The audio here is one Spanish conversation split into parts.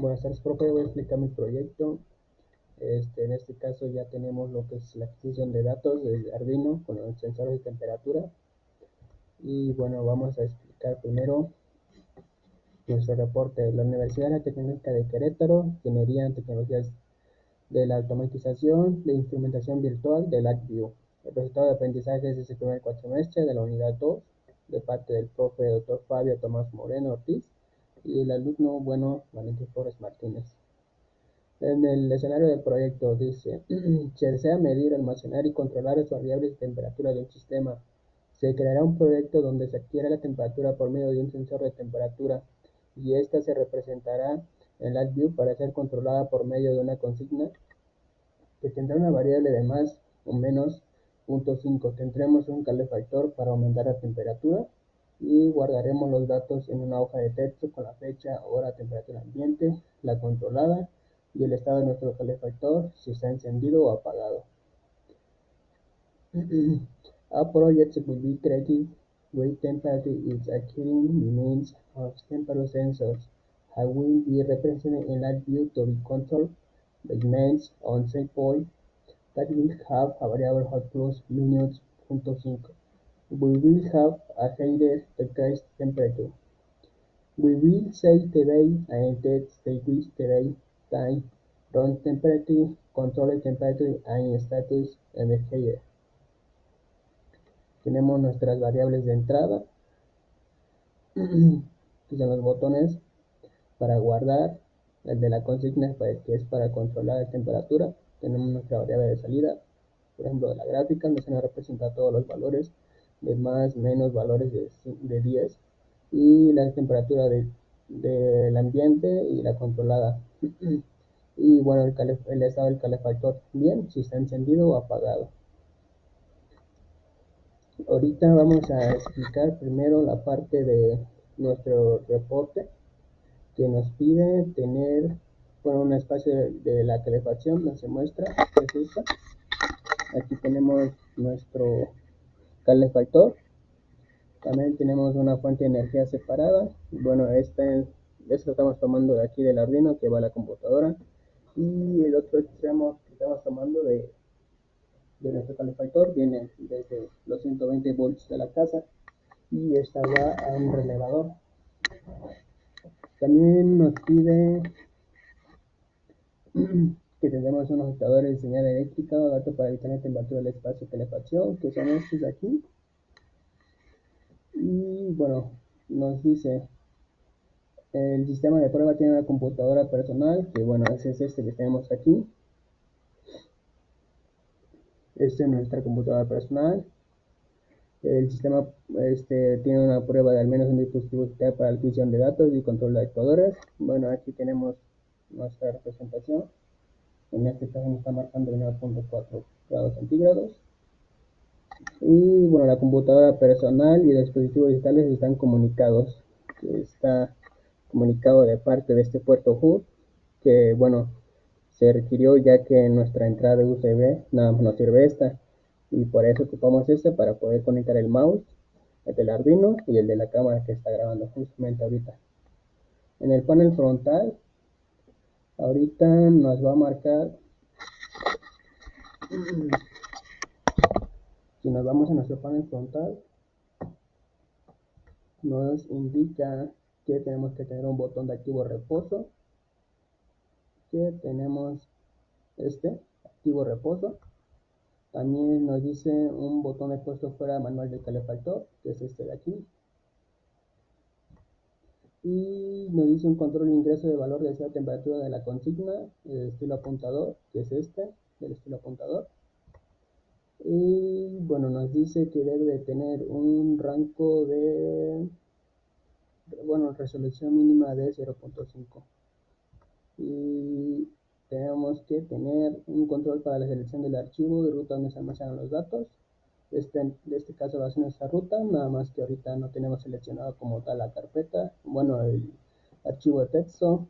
Buenas tardes, profe. Voy a explicar mi proyecto. En este caso ya tenemos lo que es la adquisición de datos del Arduino con los sensores de temperatura. Y bueno, vamos a explicar primero nuestro reporte. La Universidad Tecnológica de Querétaro, Ingeniería en Tecnologías de la Automatización de Instrumentación Virtual de LabVIEW. El resultado de aprendizaje es ese primer cuatrimestre de la unidad 2, de parte del profe Dr. Fabio Tomás Moreno Ortiz y el alumno, Valentín Flores Martínez. En el escenario del proyecto dice, se desea medir, almacenar y controlar las variables de temperatura de un sistema. Se creará un proyecto donde se adquiere la temperatura por medio de un sensor de temperatura y esta se representará en LabVIEW para ser controlada por medio de una consigna que tendrá una variable de más o menos 0.5. Tendremos un calefactor para aumentar la temperatura y guardaremos los datos en una hoja de texto con la fecha, hora, temperatura ambiente, la controlada y el estado de nuestro calefactor, si está encendido o apagado. Our project will be created with temperature is adhering the means of temperature sensors. I will be represented in LabVIEW to be controlled by means on set point that will have a variable hot plus minus 0.5. We will have a higher request temperature. We will set the day and text the week, the day, time, run temperature, control temperature and status and the higher. Tenemos nuestras variables de entrada, que son los botones para guardar, el de la consigna que es para controlar la temperatura. Tenemos nuestra variable de salida, por ejemplo de la gráfica, donde se nos representa todos los valores de más, menos, valores de 10 y la temperatura del ambiente y la controlada. Y bueno, el estado del calefactor, bien, si está encendido o apagado. Ahorita vamos a explicar primero la parte de nuestro reporte que nos pide tener un espacio de la calefacción donde se muestra, que es esta. Aquí tenemos nuestro calefactor, también tenemos una fuente de energía separada. Bueno, esto estamos tomando de aquí del Arduino que va a la computadora, y el otro extremo que estamos tomando de nuestro calefactor viene desde los 120 volts de la casa y esta va a un relevador. También nos pide que tendremos unos ajustadores de señal eléctrica o datos para evitar la temperatura del espacio de calefacción, que son estos de aquí. Y bueno, nos dice, el sistema de prueba tiene una computadora personal, que bueno, ese es este que tenemos aquí. Esta es nuestra computadora personal. El sistema tiene una prueba de al menos un dispositivo digital para la adquisición de datos y control de actuadores. Bueno, aquí tenemos nuestra representación. En este caso nos está marcando 9.4 grados centígrados. Y bueno, la computadora personal y los dispositivos digitales están comunicados. Está comunicado de parte de este puerto HUD, que bueno, se requirió ya que en nuestra entrada de USB nada más nos sirve esta. Y por eso ocupamos este para poder conectar el mouse, el del Arduino y el de la cámara que está grabando justamente ahorita. En el panel frontal, ahorita nos va a marcar, si nos vamos a nuestro panel frontal, nos indica que tenemos que tener un botón de activo reposo, que tenemos activo reposo. También nos dice un botón de puesto fuera manual del calefactor, que es este de aquí. Y nos dice un control de ingreso de valor de esa temperatura de la consigna, el estilo apuntador, que es el estilo apuntador. Y bueno, nos dice que debe de tener un rango de, resolución mínima de 0.5. Y tenemos que tener un control para la selección del archivo y ruta donde se almacenan los datos. En este caso va a ser nuestra ruta, nada más que ahorita no tenemos seleccionado como tal la carpeta, el archivo de texto.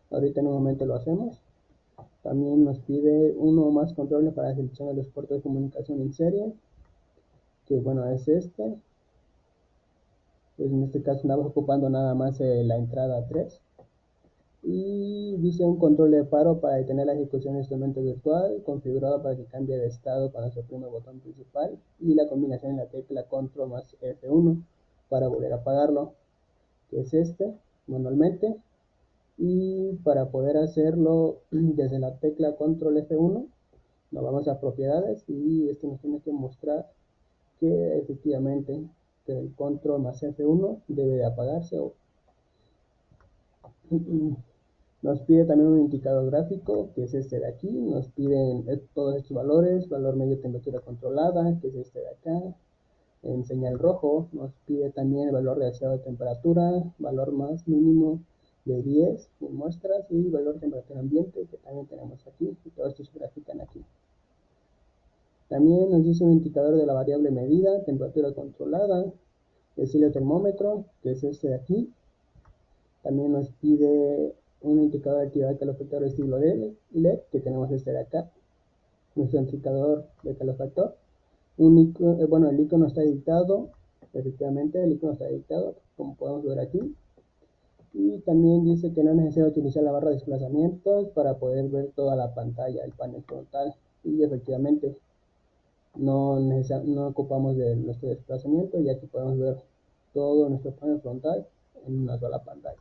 Ahorita en un momento lo hacemos. También nos pide uno o más controles para seleccionar los puertos de comunicación en serie, que bueno, es este. Pues en este caso estamos ocupando nada más la entrada 3. Y dice un control de paro para detener la ejecución de instrumento virtual, configurado para que cambie de estado cuando se oprime el botón principal, y la combinación en la tecla control más F1 para volver a apagarlo, que es este, manualmente. Y para poder hacerlo desde la tecla control F1, nos vamos a propiedades y esto nos tiene que mostrar que efectivamente que el control más F1 debe de apagarse. Nos pide también un indicador gráfico, que es este de aquí. Nos piden todos estos valores: valor medio, temperatura controlada, que es este de acá. En señal rojo nos pide también el valor deseado de temperatura, valor más mínimo de 10 en muestras, y valor de temperatura ambiente, que también tenemos aquí, y todo esto se grafican aquí. También nos dice un indicador de la variable medida, temperatura controlada, el heliotermómetro, que es este de aquí. También nos pide un indicador de actividad calefactor estilo LED, que tenemos este de acá, nuestro indicador de calefactor. Bueno, el icono está editado, efectivamente el icono está editado, como podemos ver aquí. Y también dice que no es necesario utilizar la barra de desplazamientos para poder ver toda la pantalla, el panel frontal. Y efectivamente no ocupamos de nuestro desplazamiento, ya que podemos ver todo nuestro panel frontal en una sola pantalla.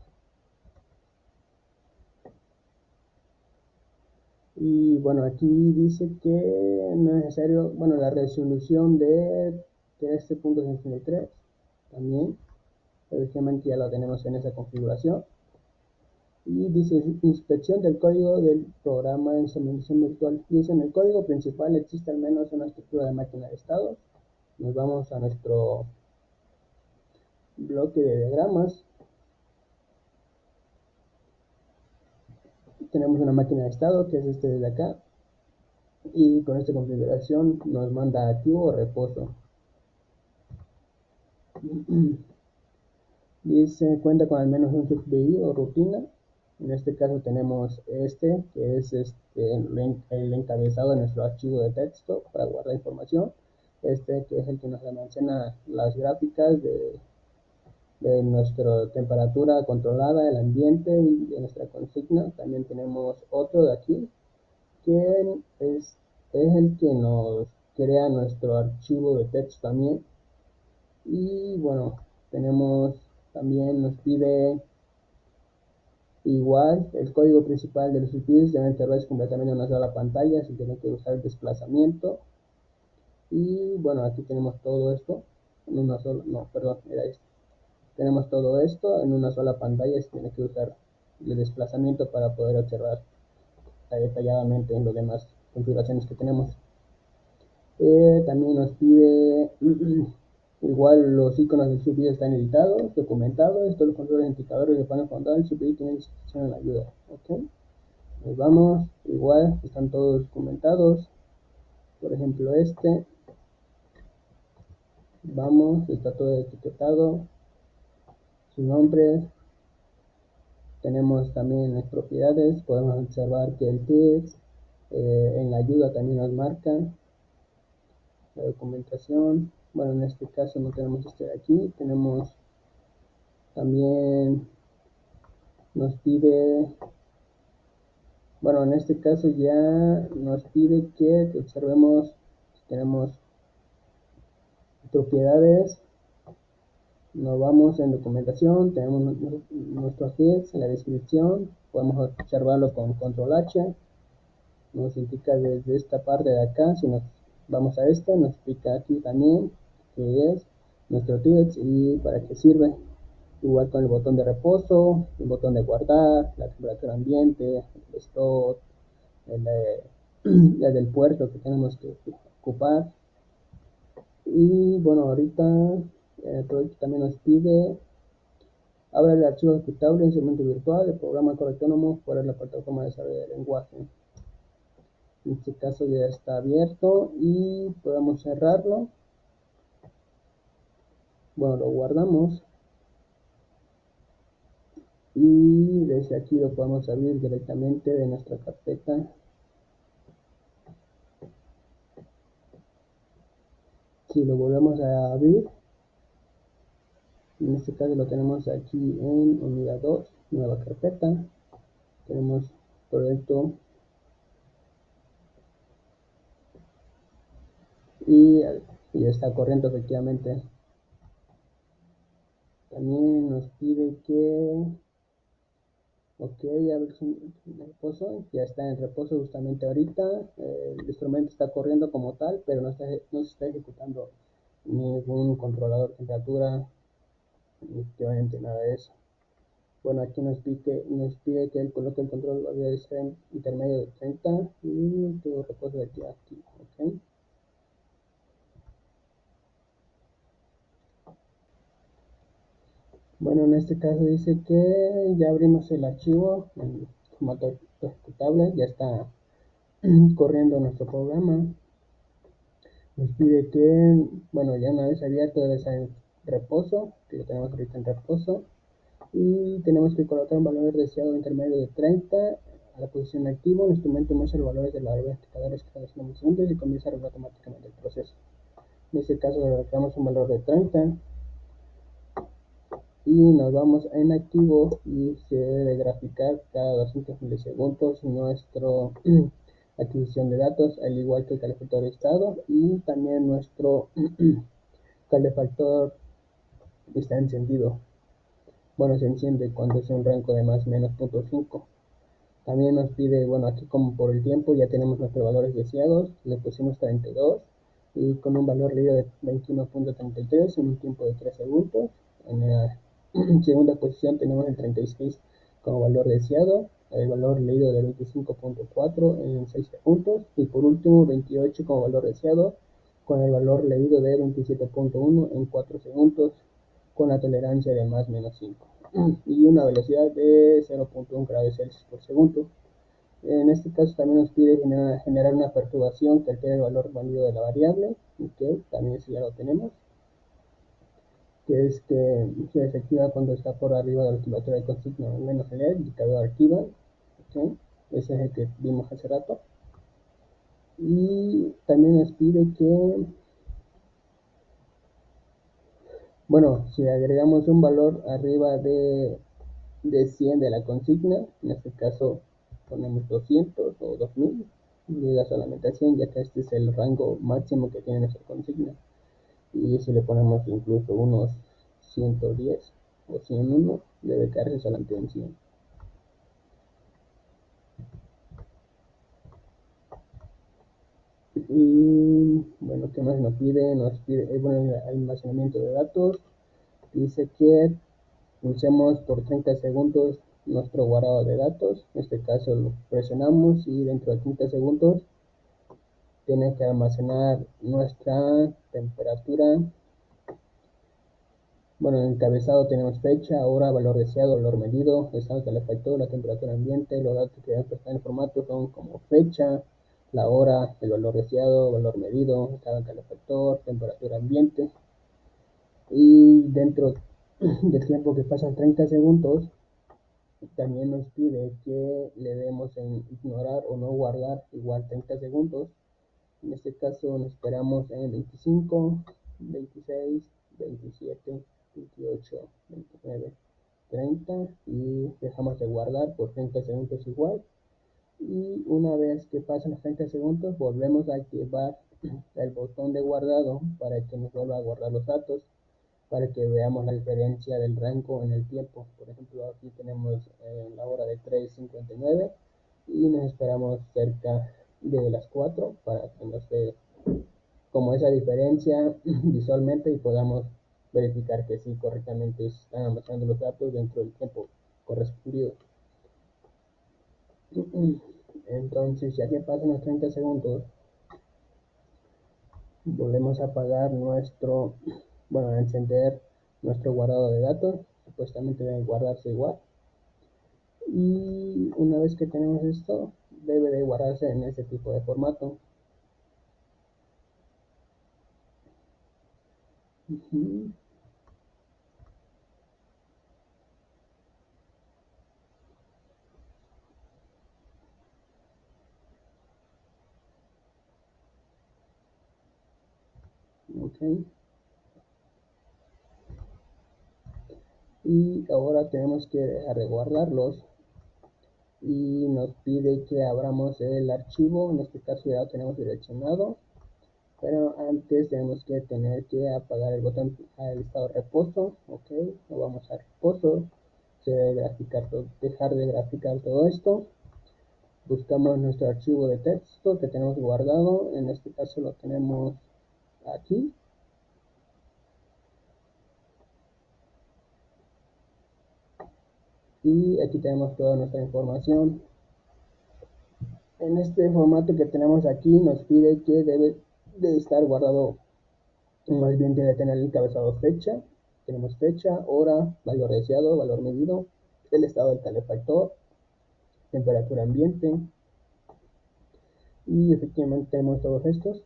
Y bueno, aquí dice que no es necesario, bueno, la resolución de 13.63 también, efectivamente ya lo tenemos en esa configuración. Y dice inspección del código del programa de instrumentación virtual. Dice en el código principal existe al menos una estructura de máquina de estados. Nos vamos a nuestro bloque de diagramas. Tenemos una máquina de estado, que es este de acá, y con esta configuración nos manda activo o reposo. Dice cuenta con al menos un SUBI o rutina. En este caso tenemos este, que es el encabezado de nuestro archivo de texto para guardar información. Este, que es el que nos almacena las gráficas de nuestra temperatura controlada, el ambiente y de nuestra consigna. También tenemos otro de aquí, que es el que nos crea nuestro archivo de texto también. Y bueno, tenemos también, nos pide igual el código principal de los UPIs deben encerrarse completamente en una sola pantalla sin tener que usar el desplazamiento. Y bueno, aquí tenemos todo esto en una sola, no, perdón, era esto. Tenemos todo esto en una sola pantalla sin tener que usar el desplazamiento para poder observar detalladamente en las demás configuraciones que tenemos. También nos pide igual los iconos del SUBI están editados, documentados, todos los controles indicadores de panel frontal, SUBI tiene descripción en la ayuda. ¿Ok? Nos vamos, igual están todos documentados. Por ejemplo este, vamos, está todo etiquetado, su nombre. Tenemos también las propiedades, podemos observar que el text en la ayuda también nos marca la documentación. Bueno, en este caso no tenemos este de aquí, tenemos también, nos pide, bueno, en este caso ya nos pide que observemos, tenemos propiedades. Nos vamos en documentación, tenemos nuestro heads en la descripción, podemos observarlo con control H, nos indica desde esta parte de acá. Si nos vamos a esta, nos explica aquí también qué es nuestro text y para qué sirve. Igual con el botón de reposo, el botón de guardar, la temperatura ambiente, el stop, el del puerto que tenemos que ocupar. Y bueno, ahorita el proyecto también nos pide abre el archivo ejecutable en instrumento virtual, el programa correctónomo fuera de la plataforma de desarrollo de lenguaje. En este caso ya está abierto y podemos cerrarlo. Bueno, lo guardamos y desde aquí lo podemos abrir directamente de nuestra carpeta. Si lo volvemos a abrir, en este caso lo tenemos aquí en unidad 2, nueva carpeta. tenemos proyecto y ya está corriendo efectivamente. También nos pide que, ok, a ver si en reposo, ya está en reposo justamente ahorita. El instrumento está corriendo como tal, pero no se está ejecutando ningún controlador de temperatura, ni efectivamente nada de eso. Bueno, aquí nos pide que él coloque el control de intermedio de 30 y todo reposo de aquí, ok. Bueno, en este caso dice que ya abrimos el archivo en formato ejecutable, ya está corriendo nuestro programa. Nos pide que, bueno, ya una vez abierto debe estar en reposo, que lo tenemos ahorita en reposo, y tenemos que colocar un valor deseado intermedio de 30 a la posición activo. El instrumento muestra los valores de los indicadores que están haciendo segundos y comienza a arreglar automáticamente el proceso. En este caso le damos un valor de 30 y nos vamos en activo y se debe graficar cada 200 milisegundos nuestro adquisición de datos, al igual que el calefactor de estado, y también nuestro calefactor está encendido. Bueno, se enciende cuando es un rango de más o menos 0.5. También nos pide, bueno, aquí como por el tiempo ya tenemos nuestros valores deseados, le pusimos 32 y con un valor leído de 21.33 en un tiempo de 3 segundos. En la segunda posición tenemos el 36 como valor deseado, el valor leído de 25.4 en 6 segundos y por último 28 como valor deseado con el valor leído de 27.1 en 4 segundos con la tolerancia de más menos 5 y una velocidad de 0.1 grados Celsius por segundo. En este caso también nos pide generar una perturbación que altere el valor válido de la variable, que también eso ya lo tenemos, que es que se desactiva cuando está por arriba de la temperatura de consigna menos el indicador activa, ¿okay? Ese es el que vimos hace rato. Y también nos pide que, bueno, si agregamos un valor arriba de 100 de la consigna, en este caso ponemos 200 o 2000, llega solamente a 100, ya que este es el rango máximo que tiene nuestra consigna. Y si le ponemos incluso unos 110 o 101, debe caerse solamente en 100. Y bueno, ¿qué más nos pide? Nos pide bueno, el almacenamiento de datos. Dice que pulsemos por 30 segundos nuestro guardado de datos. En este caso lo presionamos y dentro de 30 segundos tiene que almacenar nuestra temperatura. Bueno, en el encabezado tenemos fecha, hora, valor deseado, valor medido, estado del efector, la temperatura ambiente. Los datos que deben estar en formato son como fecha, la hora, el valor deseado, valor medido, estado del efector, temperatura ambiente. Y dentro del tiempo que pasan 30 segundos, también nos pide que le demos en ignorar o no guardar igual 30 segundos. En este caso nos esperamos en 25, 26, 27, 28, 29, 30 y dejamos de guardar por 30 segundos igual. Y una vez que pasen los 30 segundos volvemos a activar el botón de guardado para que nos vuelva a guardar los datos, para que veamos la diferencia del rango en el tiempo. Por ejemplo, aquí tenemos la hora de 3:59 y nos esperamos cerca de las 4 para que nos dé como esa diferencia visualmente y podamos verificar que sí correctamente están almacenando los datos dentro del tiempo correspondido. Entonces, ya que pasan los 30 segundos, volvemos a apagar bueno, a encender nuestro guardado de datos. Supuestamente debe guardarse igual. Y una vez que tenemos esto, debe de guardarse en este tipo de formato. Ok. Y ahora tenemos que dejar de guardarlos y nos pide que abramos el archivo. En este caso ya lo tenemos direccionado, pero antes tenemos que apagar el botón al estado de reposo. Ok, lo vamos a reposo. Se debe dejar de graficar todo esto. Buscamos nuestro archivo de texto que tenemos guardado. En este caso lo tenemos aquí. Y aquí tenemos toda nuestra información. En este formato que tenemos aquí nos pide que debe de estar guardado, más bien debe tener el encabezado fecha. Tenemos fecha, hora, valor deseado, valor medido, el estado del calefactor, temperatura ambiente, y efectivamente tenemos todos estos.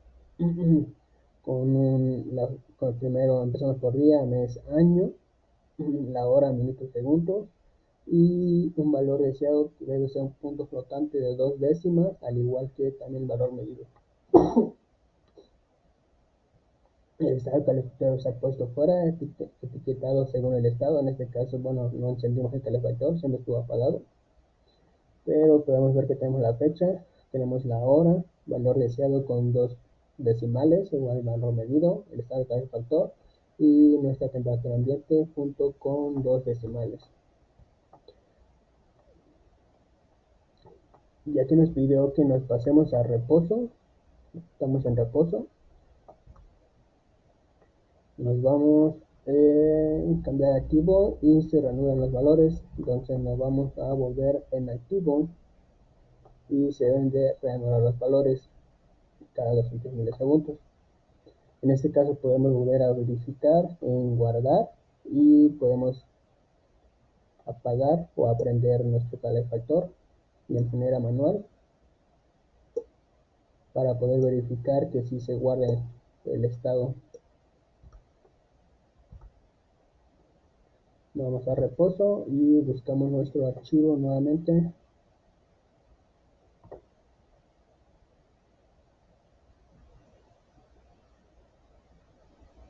Con el primero empezamos por día, mes, año, la hora, minutos, segundos, y un valor deseado que debe ser un punto flotante de 2 décimas, al igual que también el valor medido. El estado del calefactor se ha puesto fuera, etiquetado según el estado. En este caso, bueno, no encendimos el calefactor, siempre estuvo apagado, pero podemos ver que tenemos la fecha, tenemos la hora, valor deseado con 2 decimales, igual el valor medido, el estado del calefactor, y nuestra temperatura ambiente junto con 2 decimales. Y aquí nos pidió que nos pasemos a reposo. Estamos en reposo. Nos vamos a cambiar activo y se reanudan los valores. Entonces nos vamos a volver en activo y se deben de reanudar los valores cada 200 milisegundos. En este caso podemos volver a verificar en guardar y podemos apagar o prender nuestro calefactor de manera manual para poder verificar que sí se guarde el estado. Vamos a reposo y buscamos nuestro archivo nuevamente.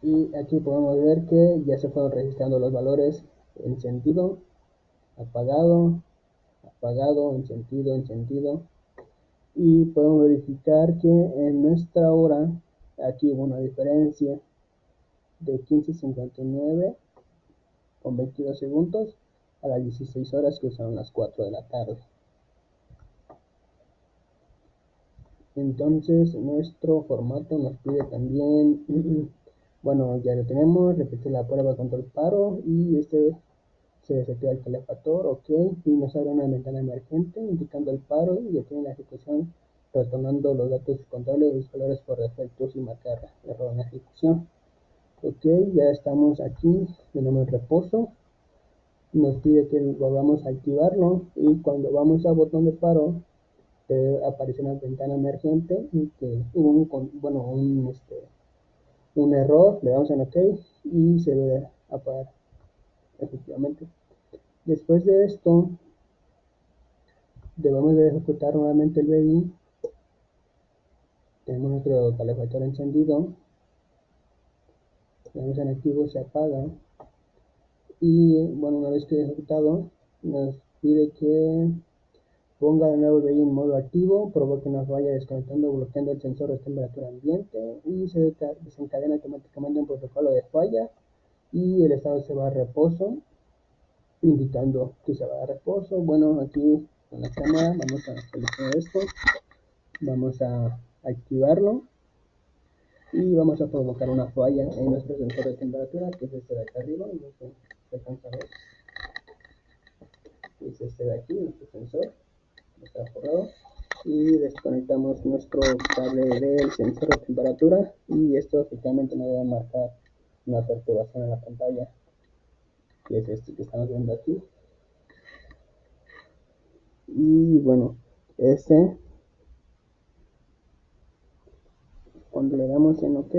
Y aquí podemos ver que ya se fueron registrando los valores: encendido, apagado, apagado, encendido, encendido. Y podemos verificar que en nuestra hora aquí hubo una diferencia de 15:59 con 22 segundos a las 16 horas, que son las 4 de la tarde. Entonces nuestro formato nos pide también bueno, ya lo tenemos, repetir la prueba control paro, y se desactiva el calefactor, ok, y nos abre una ventana emergente indicando el paro y detiene la ejecución, retornando los datos contables, los valores por defectos y marcar error en la ejecución. Ok, ya estamos aquí, tenemos reposo, nos pide que volvamos a activarlo, y cuando vamos a botón de paro aparece una ventana emergente y que hubo un error. Le damos en ok y se debe apagar efectivamente. Después de esto debemos de ejecutar nuevamente el BI. Tenemos nuestro calefactor encendido, le damos en activo, se apaga, y bueno, una vez que ejecutado nos pide que ponga de nuevo el BI en modo activo, provoque una falla desconectando, bloqueando el sensor de temperatura ambiente, y se desencadena automáticamente un protocolo de falla, y el estado se va a reposo, indicando que se va a reposo. Bueno, aquí con la cámara vamos a seleccionar esto, vamos a activarlo y vamos a provocar una falla en nuestro sensor de temperatura, que es este de acá arriba. No sé si se alcanza a ver, es este de aquí, nuestro sensor está forrado, y desconectamos nuestro cable del sensor de temperatura, y esto efectivamente nos debe marcar una perturbación en la pantalla, que es este que estamos viendo aquí. Y bueno, cuando le damos en ok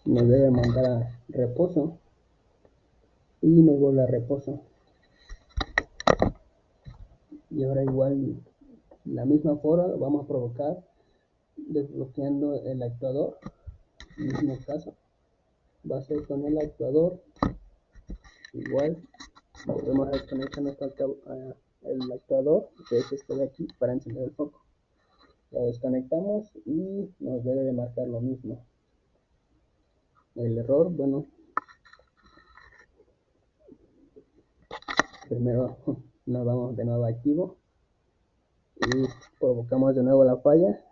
nos debe mandar a reposo y nos vuelve a reposo. Y ahora igual la misma forma vamos a provocar desbloqueando el actuador. En el mismo caso va a ser con el actuador, igual volvemos a desconectar nuestro el actuador, que es este de aquí, para encender el foco. Lo desconectamos y nos debe de marcar lo mismo. El error, bueno, primero nos vamos de nuevo a activo y provocamos de nuevo la falla.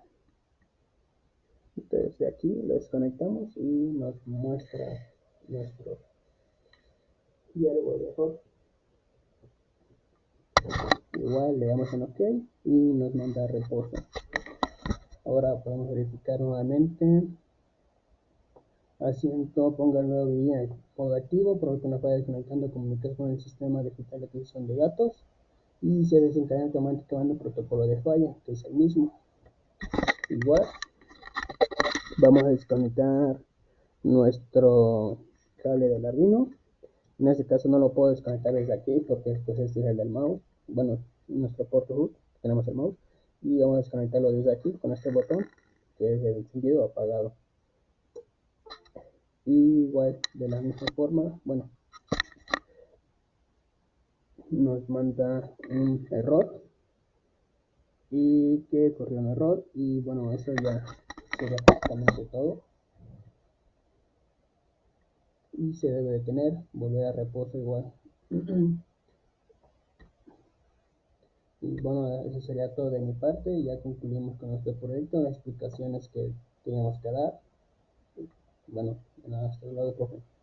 Entonces de aquí lo desconectamos y nos muestra nuestro diálogo de error. Igual le damos en OK y nos manda a reposo. Ahora podemos verificar nuevamente. Asiento, ponga el nuevo VI modo activo, provoca una falla desconectando comunicación con el sistema digital de adquisición de datos y se desencadena automáticamente el protocolo de falla, que es el mismo. Igual vamos a desconectar nuestro cable del Arduino. En este caso no lo puedo desconectar desde aquí porque pues este es el del mouse. Bueno, nuestro puerto root, tenemos el mouse y vamos a desconectarlo desde aquí con este botón que es el encendido o apagado. Y igual de la misma forma, bueno, nos manda un error y que ocurrió un error y bueno, eso ya sería prácticamente todo. Y se debe detener, volver a reposo igual. Y bueno, eso sería todo de mi parte. Ya concluimos con nuestro proyecto, las explicaciones que teníamos que dar. Bueno, hasta luego, profe.